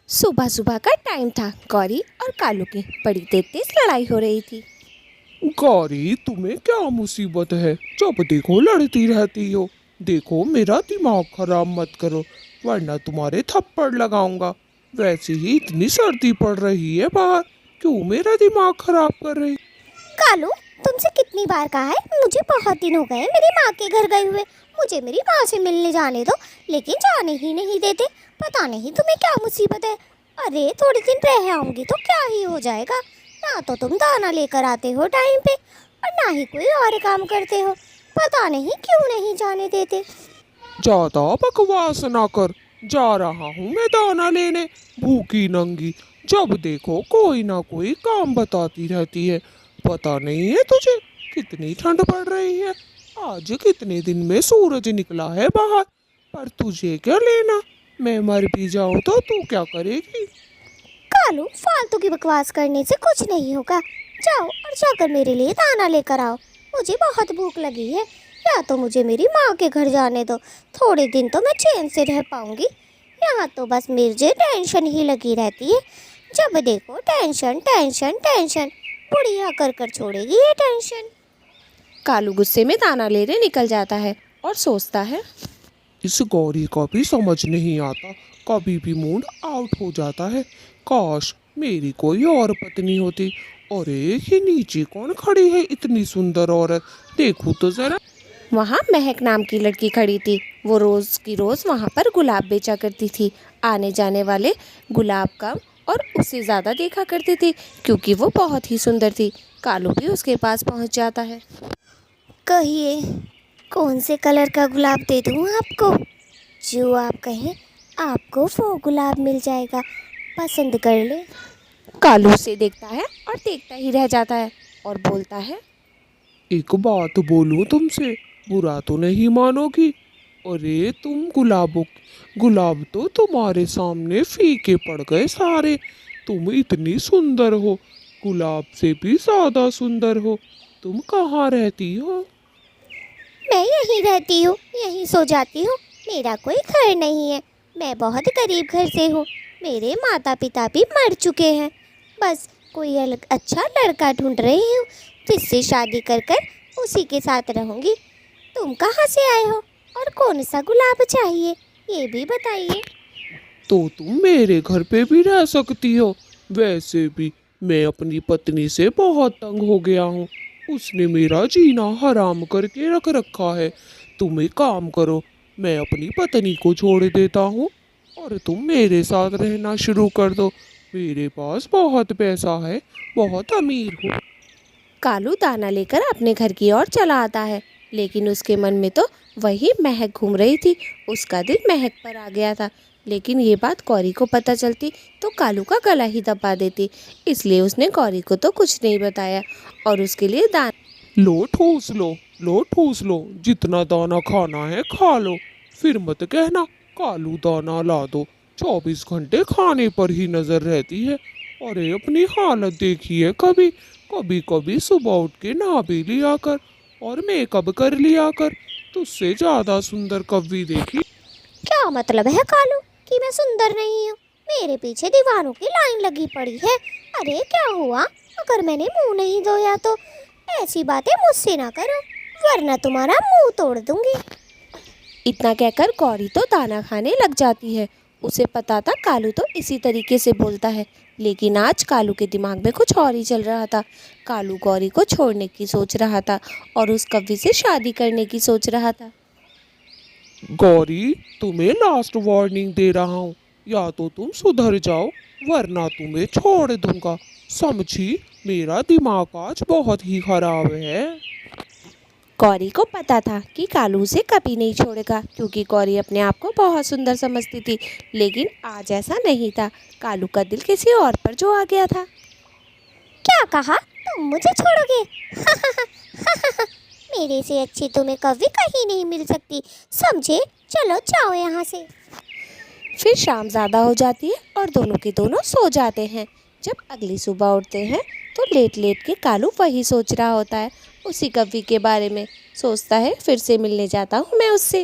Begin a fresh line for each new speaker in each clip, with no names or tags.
सुबह सुबह का टाइम था। गौरी और कालू की बड़ी तेज लड़ाई हो रही थी।
गौरी, तुम्हें क्या मुसीबत है? जब देखो लड़ती रहती हो। देखो, मेरा दिमाग खराब मत करो, वरना तुम्हारे थप्पड़ लगाऊंगा। वैसे ही इतनी सर्दी पड़ रही है बाहर, क्यों मेरा दिमाग खराब कर रही?
कालू, तुमसे कितनी बार कहा है, मुझे बहुत दिन हो गए मेरी माँ के घर गए हुए। मुझे मेरी माँ से मिलने जाने दो, लेकिन जाने ही नहीं देते। पता नहीं तुम्हें क्या मुसीबत है। अरे थोड़े दिन रह आऊंगी तो क्या ही हो जाएगा। ना तो तुम दाना लेकर आते हो टाइम पे, और ना ही कोई और काम करते हो। पता नहीं क्यों नहीं जाने देते।
ज्यादा बकवास ना कर। जा रहा हूँ मैं दाना लेने, भूखी नंगी। जब देखो कोई ना कोई काम बताती रहती है। पता नहीं है तुझे कितनी ठंड पड़ रही है? आज कितने दिन में सूरज निकला है बाहर, पर तुझे क्या लेना? मैं मर भी जाऊं तो तू क्या करेगी?
कालू, फालतू की बकवास करने से कुछ नहीं होगा। जाओ और जाकर मेरे लिए दाना लेकर आओ। मुझे बहुत भूख लगी है। या तो मुझे मेरी माँ के घर जाने दो, थोड़े दिन तो मैं चैन से रह पाऊंगी। यहाँ तो बस मुझे टेंशन ही लगी रहती है। जब देखो टेंशन टेंशन टेंशन। बुढ़िया कर छोड़ेगी ये टेंशन।
कालू गुस्से में दाना लेने निकल जाता है और सोचता है,
इस गौरी का भी समझ नहीं आता, कभी भी मूड आउट हो जाता है। काश मेरी कोई और पत्नी होती। अरे, ये नीचे कौन खड़ी है इतनी सुंदर औरत? देखूं तो जरा।
वहाँ महक नाम की लड़की खड़ी थी। वो रोज की रोज वहाँ पर गुलाब बेचा करती थी। आने जाने वाले गुलाब कम और उससे ज़्यादा देखा करती थी, क्योंकि वो बहुत ही सुंदर थी। कालू भी उसके पास पहुँच जाता है।
कहिए, कौन से कलर का गुलाब दे दूँ आपको? जो आप कहें आपको वो गुलाब मिल जाएगा। पसंद कर ले।
कालू उसे देखता है और देखता ही रह जाता है और बोलता है,
एक बात बोलूं तुमसे, बुरा तो नहीं मानोगी? अरे तुम गुलाब तो तुम्हारे सामने फीके पड़ गए सारे। तुम इतनी सुंदर हो, गुलाब से भी ज्यादा सुंदर हो। तुम कहाँ रहती हो?
मैं यहीं रहती हूँ, यहीं सो जाती हूँ। मेरा कोई घर नहीं है। मैं बहुत गरीब घर से हूँ। मेरे माता पिता भी मर चुके हैं। बस कोई अलग अच्छा लड़का ढूंढ रही हूँ, जिससे शादी कर कर उसी के साथ रहूँगी। तुम कहाँ से आए हो और कौन सा गुलाब चाहिए, ये भी बताइए।
तो तुम मेरे घर पे भी रह सकती हो। वैसे भी मैं अपनी पत्नी से बहुत तंग हो गया हूँ। उसने मेरा जीना हराम करके रख रखा है। तुम एक काम करो, मैं अपनी पत्नी को छोड़ देता हूँ और तुम मेरे साथ रहना शुरू कर दो। मेरे पास बहुत पैसा है, बहुत अमीर हूँ।
कालू दाना लेकर अपने घर की ओर चला आता है, लेकिन उसके मन में तो वही महक घूम रही थी। उसका दिल महक पर आ गया था, लेकिन ये बात गौरी को पता चलती तो कालू का गला ही दबा देती। इसलिए उसने गौरी को तो कुछ नहीं बताया और उसके लिए
लो ठूस लो, लो ठूस लो, जितना दाना खाना है खा लो। फिर मत कहना कालू दाना ला दो। 24 घंटे खाने पर ही नजर रहती है। अरे अपनी हालत देखिए, कभी कभी कभी सुबह उठ के नहा भी लिया कर और मेकअप कर लिया कर। तुझसे ज्यादा सुंदर कभी देखी?
क्या मतलब है कालू कि मैं सुंदर नहीं हूँ? मेरे पीछे दीवारों की लाइन लगी पड़ी है। अरे क्या हुआ अगर मैंने मुंह नहीं धोया तो? ऐसी बातें मुझसे ना करो, वरना तुम्हारा मुंह तोड़ दूंगी।
इतना कहकर गौरी तो दाना खाने लग जाती है। उसे पता था कालू तो इसी तरीके से बोलता है, लेकिन आज कालू के दिमाग में कुछ और ही चल रहा था। कालू गौरी को छोड़ने की सोच रहा था और उस कव्वी से शादी करने की सोच रहा था।
गौरी, तुम्हें लास्ट वार्निंग दे रहा हूँ, या तो तुम सुधर जाओ, वरना तुम्हें छोड़ दूंगा। समझी? मेरा दिमाग आज बहुत ही खराब है।
गौरी को पता था कि कालू उसे कभी नहीं छोड़ेगा, क्योंकि गौरी अपने आप को बहुत सुंदर समझती थी। लेकिन आज ऐसा नहीं था। कालू का दिल किसी और पर जो आ गया था।
क्या कहा? तुम मुझे छोड़ोगे? मेरे से अच्छी तुम्हें कभी कहीं नहीं मिल सकती, समझे? चलो जाओ यहाँ से।
फिर शाम ज़्यादा हो जाती है और दोनों के दोनों सो जाते हैं। जब अगली सुबह उठते हैं तो लेट लेट के कालू वही सोच रहा होता है, उसी कव्वी के बारे में सोचता है। फिर से मिलने जाता हूँ मैं उससे।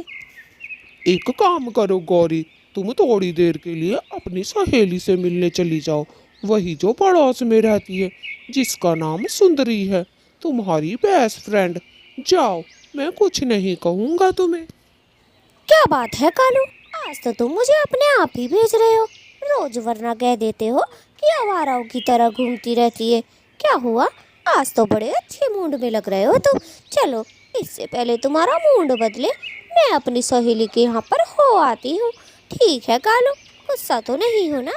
एक काम करो गौरी, तुम थोड़ी देर के लिए अपनी सहेली से मिलने चली जाओ, वही जो पड़ोस में रहती है, जिसका नाम सुंदरी है, तुम्हारी बेस्ट फ्रेंड। जाओ, मैं कुछ नहीं कहूँगा तुम्हें।
क्या बात है कालू, आज तो तुम मुझे अपने आप ही भेज रहे हो। रोज वरना कह देते हो कि आवाराओं की तरह घूमती रहती है। क्या हुआ, आज तो बड़े अच्छे मूड में लग रहे हो तुम। चलो, इससे पहले तुम्हारा मूड बदले मैं अपनी सहेली के यहाँ पर हो आती हूँ। ठीक है कालू, गुस्सा तो नहीं हो ना?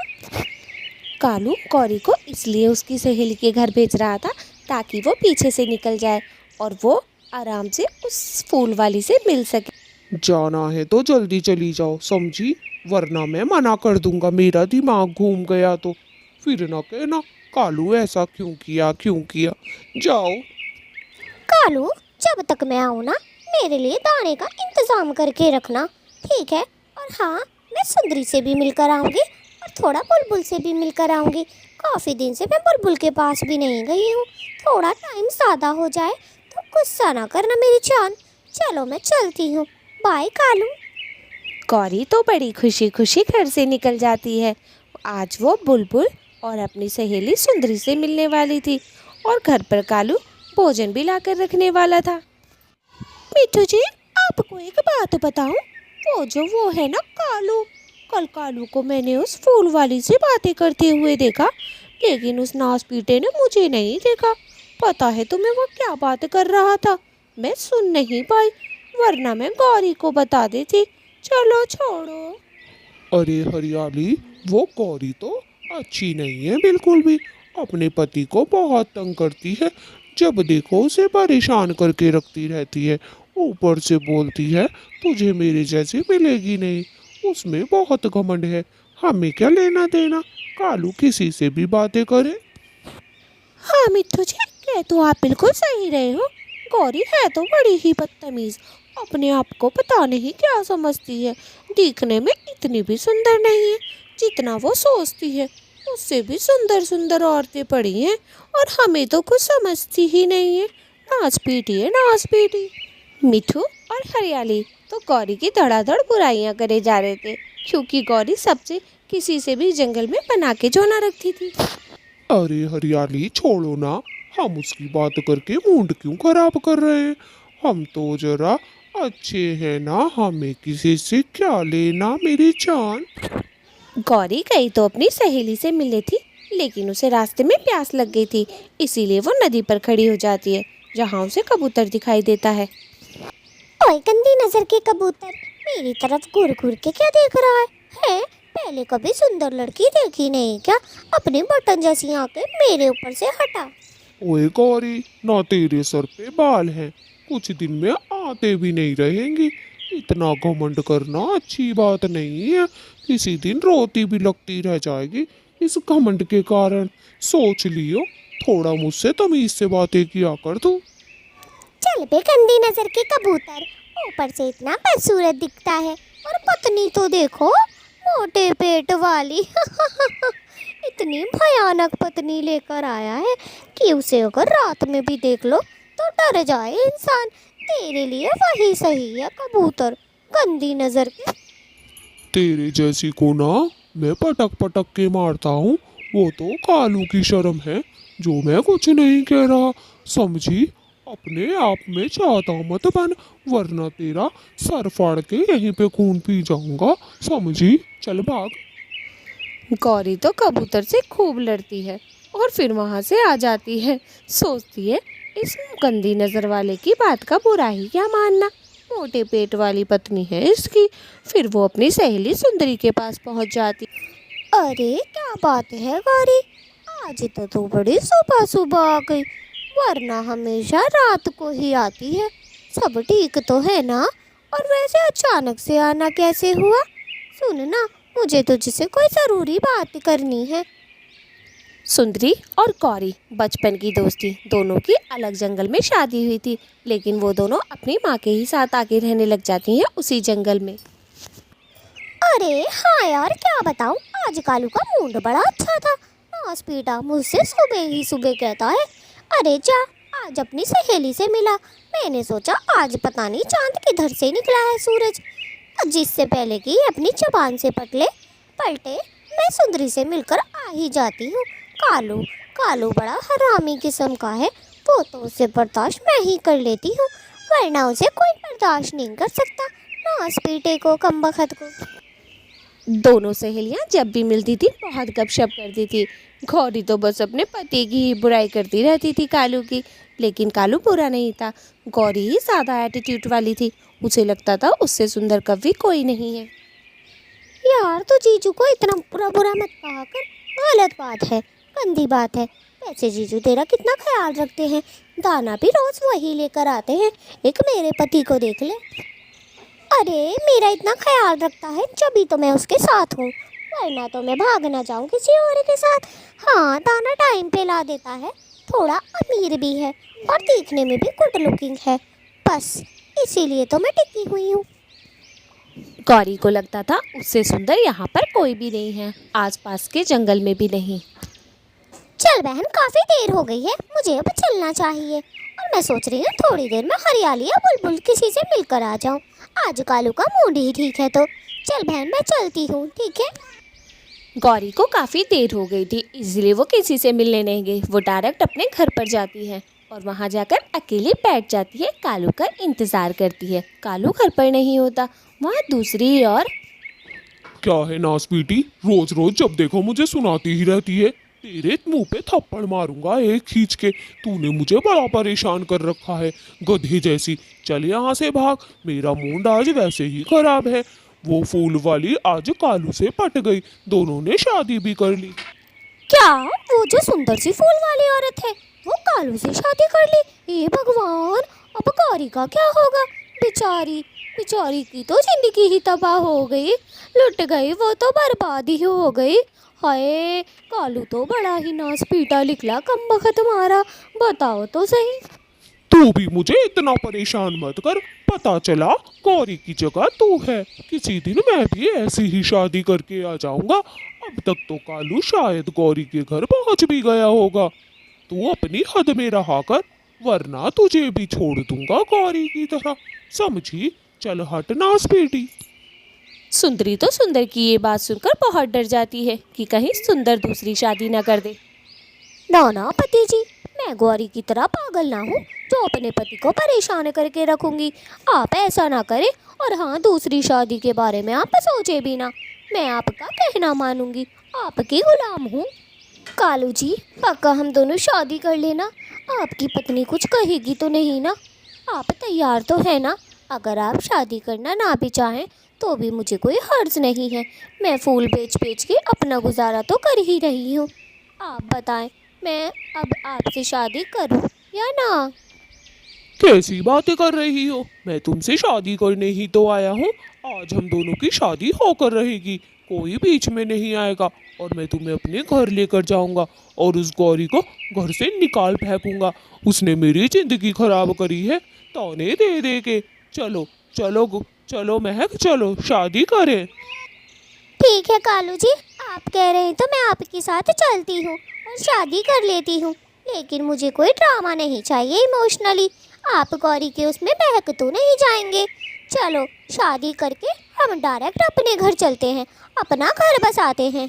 कालू कौरी को इसलिए उसकी सहेली के घर भेज रहा था ताकि वो पीछे से निकल जाए और वो आराम से उस फूल वाली से मिल सके।
जाना है तो जल्दी चली जाओ, समझी, वरना मैं मना कर दूंगा। मेरा दिमाग घूम गया तो फिर ना कहना कालू ऐसा क्यों किया क्यों किया। जाओ।
कालू, जब तक मैं आऊँ ना, मेरे लिए दाने का इंतजाम करके रखना, ठीक है? और हाँ, मैं सुंदरी से भी मिलकर आऊँगी और थोड़ा बुलबुल से भी मिलकर आऊँगी। काफ़ी दिन से मैं बुलबुल के पास भी नहीं गई हूँ। थोड़ा टाइम ज़्यादा हो जाए तो गुस्सा ना करना मेरी जान। चलो, मैं चलती हूँ। बाय कालू।
कौरी तो बड़ी खुशी खुशी घर से निकल जाती है। आज वो बुलबुल और अपनी सहेली सुंदरी से मिलने वाली थी और घर पर कालू भोजन भी लाकर रखने वाला था। मिठू जी, आपको एक बात बताऊं, वो है ना कालू, कल कालू को मैंने उस फूल वाली से बातें करते हुए देखा, लेकिन उस नास पीटे ने मुझे नहीं देखा। पता है तुम्हें वो क्या बात कर रहा था? मैं सुन नहीं पाई, वरना मैं गौरी को बता देती। चलो छोड़ो।
अरे हरियाली, वो गौरी तो अच्छी नहीं है बिल्कुल भी। अपने पति को बहुत तंग करती है, जब देखो उसे परेशान करके रखती रहती है। ऊपर से बोलती है तुझे मेरे जैसी मिलेगी नहीं। उसमें बहुत घमंड है। हमें क्या लेना देना, कालू किसी से भी बातें करे।
हाँ मिट्ठू जी, कह तो आप बिल्कुल सही रहे हो। गौरी है तो बड़ी ही बदतमीज, अपने आप को पता नहीं क्या समझती है। दिखने में इतनी भी सुंदर नहीं है जितना वो सोचती है। उससे भी सुंदर सुंदर औरतें पड़ी हैं और हमें तो कुछ समझती ही नहीं है। नाच पीटी है नाच पीटी। मिठू और हरियाली तो गौरी की धड़ाधड़ बुराइयां करे जा रहे थे, क्योंकि गौरी सबसे किसी से भी जंगल में बना के जो ना रखती थी।
अरे हरियाली छोड़ो ना, हम उसकी बात करके मूड क्यों खराब कर रहे हैं। हम तो जरा अच्छे हैं ना, हमें किसी से क्या लेना मेरी जान।
गौरी गई तो अपनी सहेली से मिलने थी, लेकिन उसे रास्ते में प्यास लग गई थी, इसीलिए वो नदी पर खड़ी हो जाती है, जहाँ उसे कबूतर दिखाई देता है।
ओए गंदी नजर के कबूतर, मेरी तरफ घूर घूर के क्या देख रहा है? पहले कभी सुंदर लड़की देखी नहीं क्या? अपनी बटन जैसी आंखें मेरे ऊपर से हटा।
ओए गौरी, ना तेरे सर पे बाल हैं, कुछ दिन में आते भी नहीं रहेंगी। इतना घमंड करना अच्छी बात नहीं है, किसी दिन रोती भी लगती रह जाएगी इस घमंड के कारण। सोच लियो, थोड़ा मुझसे तमीज से बातें किया कर तू।
चल बे गंदी नजर के कबूतर, ऊपर से इतना बदसूरत दिखता है और पत्नी तो देखो, मोटे पेट वाली। इतनी भयानक पत्नी लेकर आया है कि उसे अगर रात में भी देख लो तो डर जाए इंसान। तेरे लिए वही सही है कबूतर, गंदी नजर के।
तेरे जैसी को ना मैं पटक पटक के मारता हूँ, वो तो कालू की शर्म है जो मैं कुछ नहीं कह रहा, समझी। अपने आप में चाहता मत बन, वरना तेरा सर फाड़ के यहीं पे खून पी जाऊंगा, समझी। चल भाग।
गौरी तो कबूतर से खूब लड़ती है और फिर वहाँ से आ जाती है। सोचती है इस गंदी नज़र वाले की बात का बुरा ही क्या मानना, मोटे पेट वाली पत्नी है इसकी। फिर वो अपनी सहेली सुंदरी के पास पहुँच जाती।
अरे क्या बात है गौरी, आज तो तू बड़ी सुबह सुबह आ गई, वरना हमेशा रात को ही आती है। सब ठीक तो है ना? और वैसे अचानक से आना कैसे हुआ? सुन ना, मुझे तुझसे कोई ज़रूरी बात करनी है।
सुंदरी और गौरी बचपन की दोस्ती, दोनों की अलग जंगल में शादी हुई थी, लेकिन वो दोनों अपनी माँ के ही साथ आके रहने लग जाती हैं उसी जंगल में।
अरे हाँ यार, क्या बताऊँ, आज कालू का मूड बड़ा अच्छा था। नास पीटा मुझसे सुबह ही सुबह कहता है, अरे जा आज अपनी सहेली से मिला। मैंने सोचा आज पता नहीं चांद किधर से निकला है सूरज। और जिससे पहले कि अपनी जबान से पलटे मैं सुंदरी से मिलकर आ ही जाती हूँ। कालू कालू बड़ा हरामी किस्म का है, वो तो उसे बर्दाश्त मैं ही कर लेती हूँ, वरना उसे कोई बर्दाश्त नहीं कर सकता। नास पीटे को कमबख्त को।
दोनों सहेलियां जब भी मिलती थी बहुत गपशप करती थी। गौरी तो बस अपने पति की ही बुराई करती रहती थी कालू की, लेकिन कालू बुरा नहीं था। गौरी ही ज़्यादा एटीट्यूड वाली थी। उसे लगता था उससे सुंदर कवि कोई नहीं है।
यार तो जीजू को इतना बुरा बुरा मत कहा कर, गलत बात है, गंदी बात है। वैसे जीजू तेरा कितना ख्याल रखते हैं, दाना भी रोज वही लेकर आते हैं। एक मेरे पति को देख ले। अरे मेरा इतना ख्याल रखता है जभी तो मैं उसके साथ हूँ, वरना तो मैं भाग ना जाऊँ किसी और के साथ। हाँ, दाना टाइम पे ला देता है, थोड़ा अमीर भी है और देखने में भी गुड लुकिंग है, बस इसीलिए तो मैं टिकी हुई हूँ।
गौरी को लगता था उससे सुंदर यहाँ पर कोई भी नहीं है, आसपास के जंगल में भी नहीं।
चल बहन, काफ़ी देर हो गई है, मुझे अब चलना चाहिए। और मैं सोच रही हूँ थोड़ी देर में हरियाली या बुलबुल किसी से मिलकर आ जाऊँ। आज कालू का मूड ही ठीक है, तो चल बहन मैं चलती हूँ, ठीक है।
गौरी को काफ़ी देर हो गई थी, इसलिए वो किसी से मिलने नहीं गई। वो डायरेक्ट अपने घर पर जाती है और वहाँ जाकर अकेले बैठ जाती है, कालू का इंतज़ार करती है। कालू घर पर नहीं होता। वहाँ दूसरी ओर
क्या है नास बेटी, रोज रोज जब देखो मुझे सुनाती ही रहती है। तेरे मुंह पे थप्पड़ मारूंगा एक खींच के। तूने मुझे बड़ा परेशान कर रखा है, गधे जैसी। चल यहाँ से भाग, मेरा मूड आज वैसे ही खराब है। वो फूल वाली आज कालू से पट गई, दोनों ने शादी भी कर ली।
क्या वो जो सुंदर सी फूल वाली औरत है वो कालू से शादी कर ली? हे भगवान, अब गौरी का क्या होगा? बेचारी बेचारी की तो जिंदगी ही तबाह हो गई, लुट गई, वो तो बर्बाद ही हो गई। हाय, कालू तो बड़ा ही नास पीटा निकला, कमबख्त मारा। बताओ तो सही।
तू भी मुझे इतना परेशान मत कर, पता चला गौरी की जगह तू है। किसी दिन मैं भी ऐसी ही शादी करके आ जाऊंगा। अब तक तो कालू शायद गौरी के घर पहुंच भी गया होगा। तू अपनी हद में रहा कर, वरना तुझे भी छोड़ दूंगा गौरी की तरह, समझी? चल हट नास बेटी।
सुंदरी तो सुंदर की ये बात सुनकर बहुत डर जाती है कि कहीं सुंदर दूसरी शादी न कर दे।
ना ना पति जी, मैं गौरी की तरह पागल ना हूँ जो अपने पति को परेशान करके रखूंगी। आप ऐसा ना करें, और हाँ, दूसरी शादी के बारे में आप सोचे भी ना। मैं आपका कहना मानूंगी, आपकी गुलाम हूँ। कालू जी, पक्का हम दोनों शादी कर लेना। आपकी पत्नी कुछ कहेगी तो नहीं ना? आप तैयार तो है ना? अगर आप शादी करना ना भी चाहें तो भी मुझे कोई हर्ज नहीं है। मैं फूल बेच बेच के अपना गुजारा तो कर ही रही हूँ। आप बताएं, मैं अब आपसे शादी करूँ या ना?
कैसी बातें कर रही हो? मैं तुमसे शादी करने ही तो आया हूँ। आज हम दोनों की शादी होकर रहेगी, कोई बीच में नहीं आएगा। और मैं तुम्हें अपने घर लेकर जाऊंगा और उस गौरी को घर से निकाल फेंकूंगा। उसने मेरी जिंदगी खराब करी है ताने दे दे के। चलो चलो चलो महक, चलो शादी करें।
ठीक है कालू जी, आप कह रहे हैं तो मैं आपके साथ चलती हूँ और शादी कर लेती हूँ, लेकिन मुझे कोई ड्रामा नहीं चाहिए इमोशनली। आप गौरी के उसमें बहक तो नहीं जाएंगे? चलो शादी करके हम डायरेक्ट अपने घर चलते हैं, अपना घर बसाते हैं।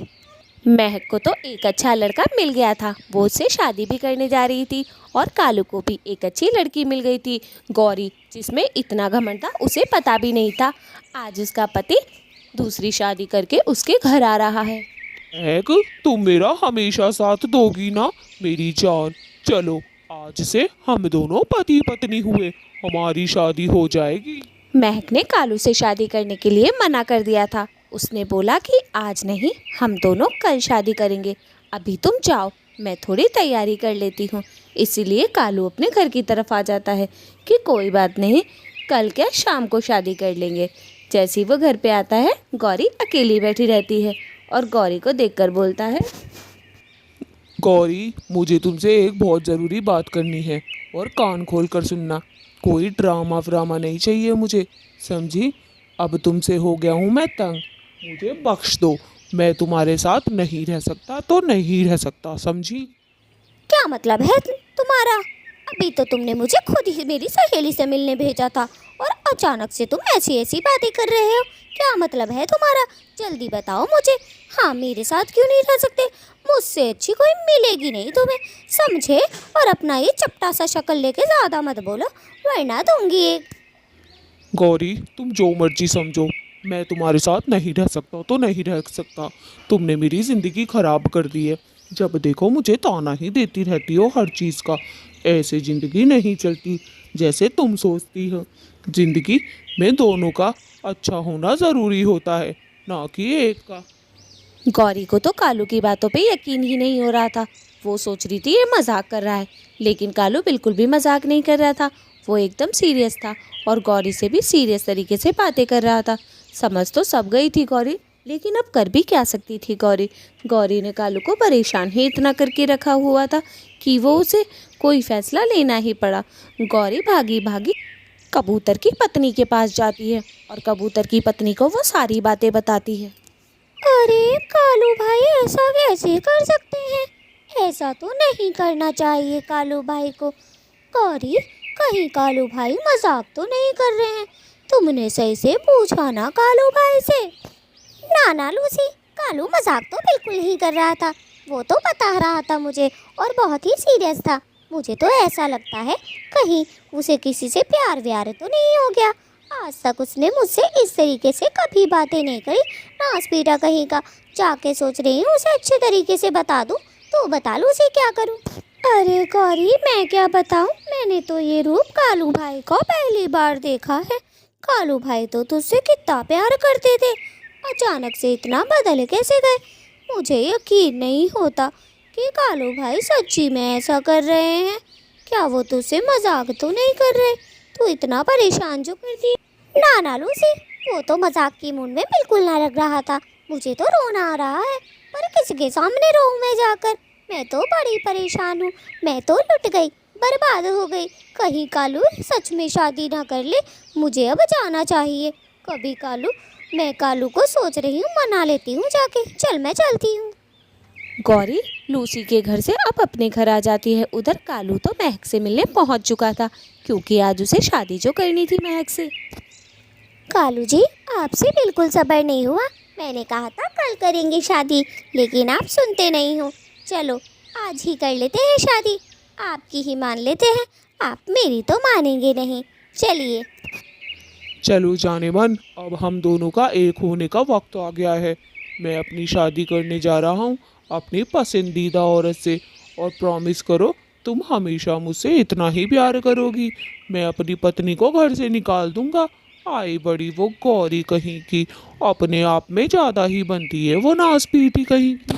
महक को तो एक अच्छा लड़का मिल गया था, वो उससे शादी भी करने जा रही थी। और कालू को भी एक अच्छी लड़की मिल गई थी, गौरी, जिसमें इतना घमंड था उसे पता भी नहीं था। आज उसका पति दूसरी शादी करके उसके घर आ रहा है।
महक, तुम मेरा हमेशा साथ दोगी ना मेरी जान? चलो आज से हम दोनों पति पत्नी हुए, हमारी शादी हो जाएगी।
महक ने कालू से शादी करने के लिए मना कर दिया था। उसने बोला कि आज नहीं, हम दोनों कल शादी करेंगे, अभी तुम जाओ, मैं थोड़ी तैयारी कर लेती हूँ। इसीलिए कालू अपने घर की तरफ आ जाता है कि कोई बात नहीं, कल क्या शाम को शादी कर लेंगे। जैसे ही वो घर पे आता है, गौरी अकेली बैठी रहती है और गौरी को देखकर बोलता है,
गौरी, मुझे तुमसे एक बहुत ज़रूरी बात करनी है और कान खोल कर सुनना। कोई ड्रामा व्रामा नहीं चाहिए मुझे, समझी? अब तुमसे हो गया हूँ मैं तंग, मुझे बख्श दो। मैं तुम्हारे साथ नहीं रह सकता तो नहीं रह सकता, समझी?
क्या मतलब है तुम्हारा? अभी तो तुमने मुझे खुद ही मेरी सहेली से मिलने भेजा था और अचानक से तुम ऐसी ऐसी बातें कर रहे हो। क्या मतलब है तुम्हारा? जल्दी बताओ मुझे। हाँ, मेरे साथ क्यों नहीं रह सकते? मुझसे अच्छी कोई मिलेगी नहीं तुम्हें, समझे? और अपना ये चपटा सा शक्ल लेके ज़्यादा मत बोलो, वरना दूंगी एक।
गौरी, तुम जो मर्जी समझो, मैं तुम्हारे साथ नहीं रह सकता तो नहीं रह सकता। तुमने मेरी ज़िंदगी खराब कर दी है। जब देखो मुझे ताना ही देती रहती हो हर चीज़ का। ऐसे ज़िंदगी नहीं चलती जैसे तुम सोचती हो। ज़िंदगी में दोनों का अच्छा होना ज़रूरी होता है, ना कि एक का।
गौरी को तो कालू की बातों पे यकीन ही नहीं हो रहा था। वो सोच रही थी ये मजाक कर रहा है, लेकिन कालू बिल्कुल भी मजाक नहीं कर रहा था। वो एकदम सीरियस था और गौरी से भी सीरियस तरीके से बातें कर रहा था। समझ तो सब गई थी गौरी, लेकिन अब कर भी क्या सकती थी गौरी। गौरी ने कालू को परेशान ही इतना करके रखा हुआ था कि वो उसे कोई फैसला लेना ही पड़ा। गौरी भागी भागी कबूतर की पत्नी के पास जाती है और कबूतर की पत्नी को वो सारी बातें बताती है।
अरे कालू भाई, ऐसा कैसे कर सकते हैं? ऐसा तो नहीं करना चाहिए कालू भाई को। गौरी, कहीं कालू भाई मजाक तो नहीं कर रहे हैं? तुमने सही से पूछा ना कालू भाई से? ना ना लूसी, कालू मजाक तो बिल्कुल नहीं कर रहा था। वो तो बता रहा था मुझे और बहुत ही सीरियस था। मुझे तो ऐसा लगता है कहीं उसे किसी से प्यार व्यार तो नहीं हो गया। आज तक उसने मुझसे इस तरीके से कभी बातें नहीं करी। नास पीटा कहीं का। जाके सोच रही हूँ उसे अच्छे तरीके से बता दूँ। तो बता लूसी, क्या करूँ? अरे गौरी, मैं क्या बताऊँ? मैंने तो ये रूप कालू भाई को पहली बार देखा है। कालू भाई तो तुझसे कितना प्यार करते थे, अचानक से इतना बदल कैसे गए? मुझे यकीन नहीं होता कि कालू भाई सच्ची में ऐसा कर रहे हैं। क्या वो तुझसे मजाक तो नहीं कर रहे? तू इतना परेशान जो कर दी। ना ना लूसी, वो तो मजाक की मूड में बिल्कुल ना लग रहा था। मुझे तो रोना आ रहा है, पर किसके सामने रोऊं मैं जाकर? मैं तो बड़ी परेशान हूँ। मैं तो लुट गई, बर्बाद हो गई। कहीं कालू सच में शादी ना कर ले। मुझे अब जाना चाहिए। कभी कालू, मैं कालू को सोच रही हूँ, मना लेती हूँ जाके। चल, मैं चलती हूँ।
गौरी लूसी के घर से अब अपने घर आ जाती है। उधर कालू तो महक से मिलने पहुंच चुका था, क्योंकि आज उसे शादी जो करनी थी महक से।
कालू जी, आपसे बिल्कुल सब्र नहीं हुआ। मैंने कहा था कल करेंगे शादी, लेकिन आप सुनते नहीं हो। चलो, आज ही कर लेते हैं शादी। आपकी ही मान लेते हैं। आप मेरी तो मानेंगे नहीं। चलिए।
चलो जाने मन, अब हम दोनों का एक होने का वक्त आ गया है। मैं अपनी शादी करने जा रहा हूँ अपनी पसंदीदा औरत से, और प्रॉमिस करो तुम हमेशा मुझसे इतना ही प्यार करोगी। मैं अपनी पत्नी को घर से निकाल दूंगा। आई बड़ी वो गौरी कहीं की, अपने आप में ज़्यादा ही बनती है वो नास पीटी कहीं की।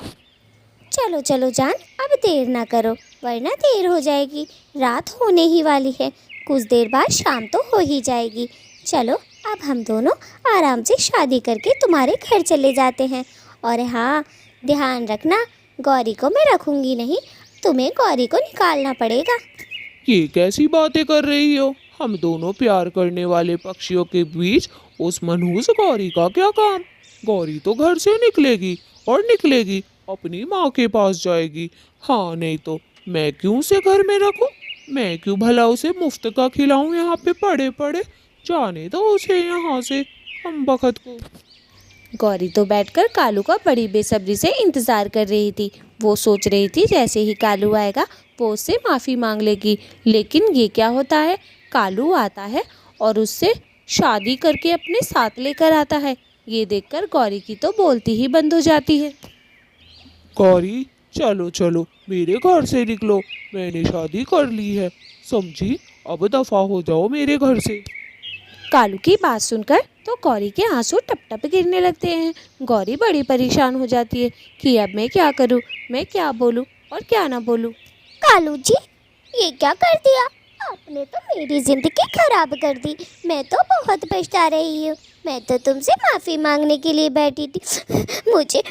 चलो चलो जान, अब देर ना करो, वरना देर हो जाएगी। रात होने ही वाली है। कुछ देर बाद शाम तो हो ही जाएगी। चलो, अब हम दोनों आराम से शादी करके तुम्हारे घर चले जाते हैं। और हाँ, ध्यान रखना, गौरी को मैं रखूँगी नहीं। तुम्हें गौरी को निकालना पड़ेगा।
ये कैसी बातें कर रही हो? हम दोनों प्यार करने वाले पक्षियों के बीच उस मनहूस गौरी का क्या काम? गौरी तो घर से निकलेगी और निकलेगी, अपनी माँ के पास जाएगी। हाँ, नहीं तो मैं क्यों उसे घर में रखूं? मैं क्यों भला उसे मुफ्त का खिलाऊं यहाँ पे पड़े पड़े? जाने दो उसे यहाँ से, हम बखत को।
गौरी तो बैठकर कालू का बड़ी बेसब्री से इंतज़ार कर रही थी। वो सोच रही थी जैसे ही कालू आएगा वो उससे माफ़ी मांग लेगी। लेकिन ये क्या होता है, कालू आता है और उससे शादी करके अपने साथ लेकर आता है। ये देखकर गौरी की तो बोलती ही बंद हो जाती है।
गौरी, चलो चलो मेरे घर से निकलो, मैंने शादी कर ली है, समझी? अब दफा हो जाओ मेरे घर से।
कालू की बात सुनकर तो गौरी के आंसू टप टप गिरने लगते हैं। गौरी बड़ी परेशान हो जाती है कि अब मैं क्या करूं, मैं क्या बोलूं और क्या ना बोलूं।
कालू जी, ये क्या कर दिया आपने? तो मेरी जिंदगी खराब कर दी। मैं तो बहुत पछता रही हूँ। मैं तो तुमसे माफ़ी मांगने के लिए बैठी थी। मुझे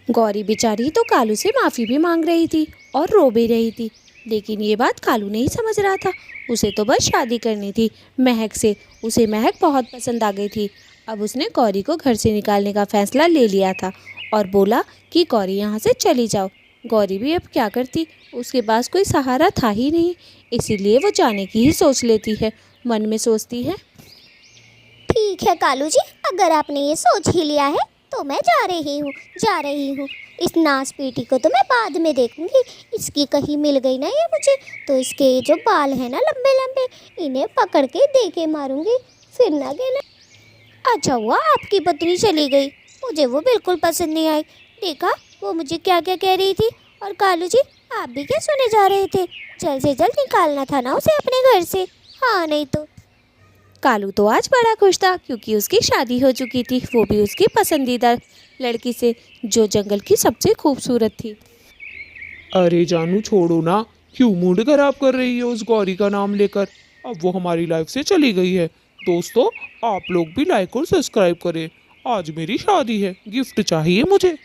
गौरी बेचारी तो कालू से माफ़ी भी मांग रही थी और रो भी रही थी, लेकिन ये बात कालू नहीं समझ रहा था। उसे तो बस शादी करनी थी महक से। उसे महक बहुत पसंद आ गई थी। अब उसने गौरी को घर से निकालने का फैसला ले लिया था और बोला कि गौरी यहाँ से चली जाओ। गौरी भी अब क्या करती, उसके पास कोई सहारा था ही नहीं, इसीलिए वो जाने की ही सोच लेती है। मन में सोचती है,
ठीक है कालू जी, अगर आपने ये सोच ही लिया है तो मैं जा रही हूँ। इस नाच पेटी को तो मैं बाद में देखूंगी। इसकी कहीं मिल गई ना ये मुझे, तो इसके ये जो बाल हैं ना लंबे लंबे, इन्हें पकड़ के दे के मारूंगी, फिर ना कहना। अच्छा हुआ आपकी पत्नी चली गई, मुझे वो बिल्कुल पसंद नहीं आई। देखा वो मुझे क्या क्या कह रही थी। और कालू जी, आप भी क्या सुने जा रहे थे? जल्द से जल्द निकालना था ना उसे अपने घर से। हाँ नहीं तो।
कालू तो आज बड़ा खुश था क्योंकि उसकी शादी हो चुकी थी, वो भी उसकी पसंदीदा लड़की से, जो जंगल की सबसे खूबसूरत थी।
अरे जानू छोड़ो ना, क्यों मूड खराब कर रही है उस गौरी का नाम लेकर। अब वो हमारी लाइफ से चली गई है। दोस्तों, आप लोग भी लाइक और सब्सक्राइब करें। आज मेरी शादी है, गिफ्ट चाहिए मुझे।